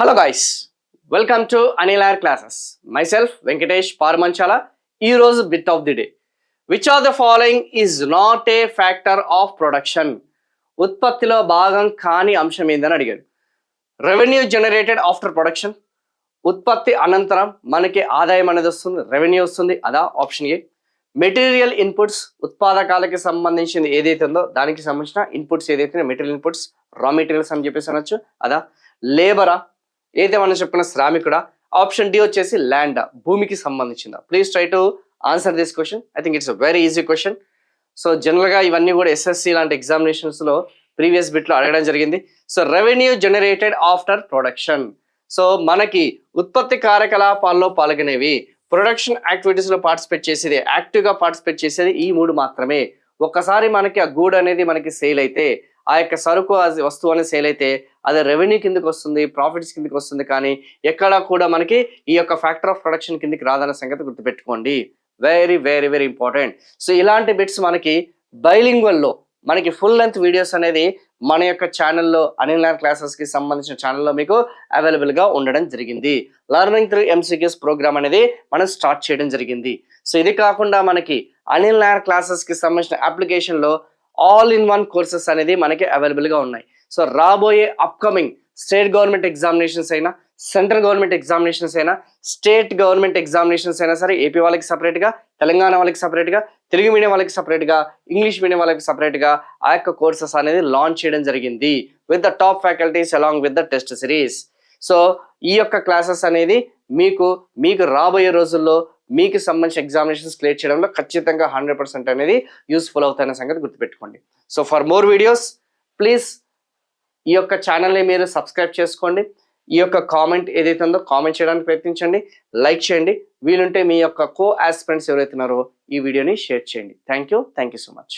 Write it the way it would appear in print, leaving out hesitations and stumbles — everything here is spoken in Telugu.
Hello guys, welcome to Anil Air Classes. Myself Venkatesh Parmanchala. Heroes bit of the day. Which of the following is not a factor of production? ఉత్పత్తిలో భాగం కాని అంశం ఏందని అడిగాడు. Revenue generated after production. ఉత్పత్తి అనంతరం మనకి ఆదాయం అనేది వస్తుంది, రెవెన్యూ వస్తుంది, అదా ఆప్షన్ ఏ. మెటీరియల్ ఇన్పుట్స్, ఉత్పాదకాలకి సంబంధించింది ఏదైతే ఉందో దానికి సంబంధించిన ఇన్పుట్స్ ఏదైతే మెటీరియల్ ఇన్పుట్స్, రా మెటీరియల్స్ అని చెప్పేసి అనొచ్చు, అదా. లేబరా, ఏదైతే మనం చెప్పిన శ్రామికుడా. ఆప్షన్ డి వచ్చేసి ల్యాండ్, భూమికి సంబంధించిందా. Please try to answer this question. I think it's a very easy question. So జనరల్గా ఇవన్నీ కూడా ఎస్ఎస్సి లాంటి ఎగ్జామినేషన్స్లో ప్రీవియస్ బిట్లో అడగడం జరిగింది. So revenue generated after production. So మనకి ఉత్పత్తి కార్యకలాపాల్లో పాల్గొనేవి, ప్రొడక్షన్ యాక్టివిటీస్లో పార్టిసిపేట్ చేసేది, యాక్టివ్గా పార్టిసిపేట్ చేసేది ఈ మూడు మాత్రమే. ఒక్కసారి మనకి ఆ గూడ్ అనేది మనకి సేల్ అయితే, ఆ యొక్క సరుకు వస్తువు అనేది సేల్ అయితే అది రెవెన్యూ కిందకి వస్తుంది, ప్రాఫిట్స్ కిందకి వస్తుంది, కానీ ఎక్కడా కూడా మనకి ఈ యొక్క ఫ్యాక్టర్ ఆఫ్ ప్రొడక్షన్ కిందకి రాదన్న సంగతి గుర్తుపెట్టుకోండి. Very very very important. So ఇలాంటి బిట్స్ మనకి బైలింగ్వల్లో మనకి ఫుల్ లెంత్ వీడియోస్ అనేది మన యొక్క ఛానల్లో అనిల్ నాయర్ క్లాసెస్కి సంబంధించిన ఛానల్లో మీకు అవైలబుల్గా ఉండడం జరిగింది. లర్నింగ్ త్రూ ఎంసీక్యూస్ ప్రోగ్రామ్ అనేది మనం స్టార్ట్ చేయడం జరిగింది. సో ఇది కాకుండా మనకి అనిల్ నాయర్ క్లాసెస్కి సంబంధించిన అప్లికేషన్లో ఆల్ ఇన్ వన్ కోర్సెస్ అనేది మనకి అవైలబుల్గా ఉన్నాయి. సో రాబోయే అప్కమింగ్ స్టేట్ గవర్నమెంట్ ఎగ్జామినేషన్స్ అయినా, సెంట్రల్ గవర్నమెంట్ ఎగ్జామినేషన్స్ అయినా, స్టేట్ గవర్నమెంట్ ఎగ్జామినేషన్స్ అయినా సరే, ఏపీ వాళ్ళకి సపరేట్గా, తెలంగాణ వాళ్ళకి సపరేట్గా, తెలుగు మీడియం వాళ్ళకి సపరేట్గా, ఇంగ్లీష్ మీడియం వాళ్ళకి సపరేట్గా ఆ యొక్క కోర్సెస్ అనేది లాంచ్ చేయడం జరిగింది with the top faculties along with the test series. So ఈ యొక్క క్లాసెస్ అనేది మీకు రాబోయే రోజుల్లో మీకు సంబంధించిన ఎగ్జామినేషన్స్ క్లియర్ చేయడంలో ఖచ్చితంగా 100% అనేది యూస్ఫుల్ అవుతాయనే సంగతి గుర్తుపెట్టుకోండి. So for more videos please ఈ యొక్క ఛానల్ని మీరు సబ్స్క్రైబ్ చేసుకోండి. ఈ యొక్క కామెంట్ ఏదైతే ఉందో కామెంట్ చేయడానికి ప్రయత్నించండి, లైక్ చేయండి, వీలుంటే మీ యొక్క కో ఆస్పిరెంట్స్ ఎవరైతే ఉన్నారో ఈ వీడియోని షేర్ చేయండి. Thank you so much.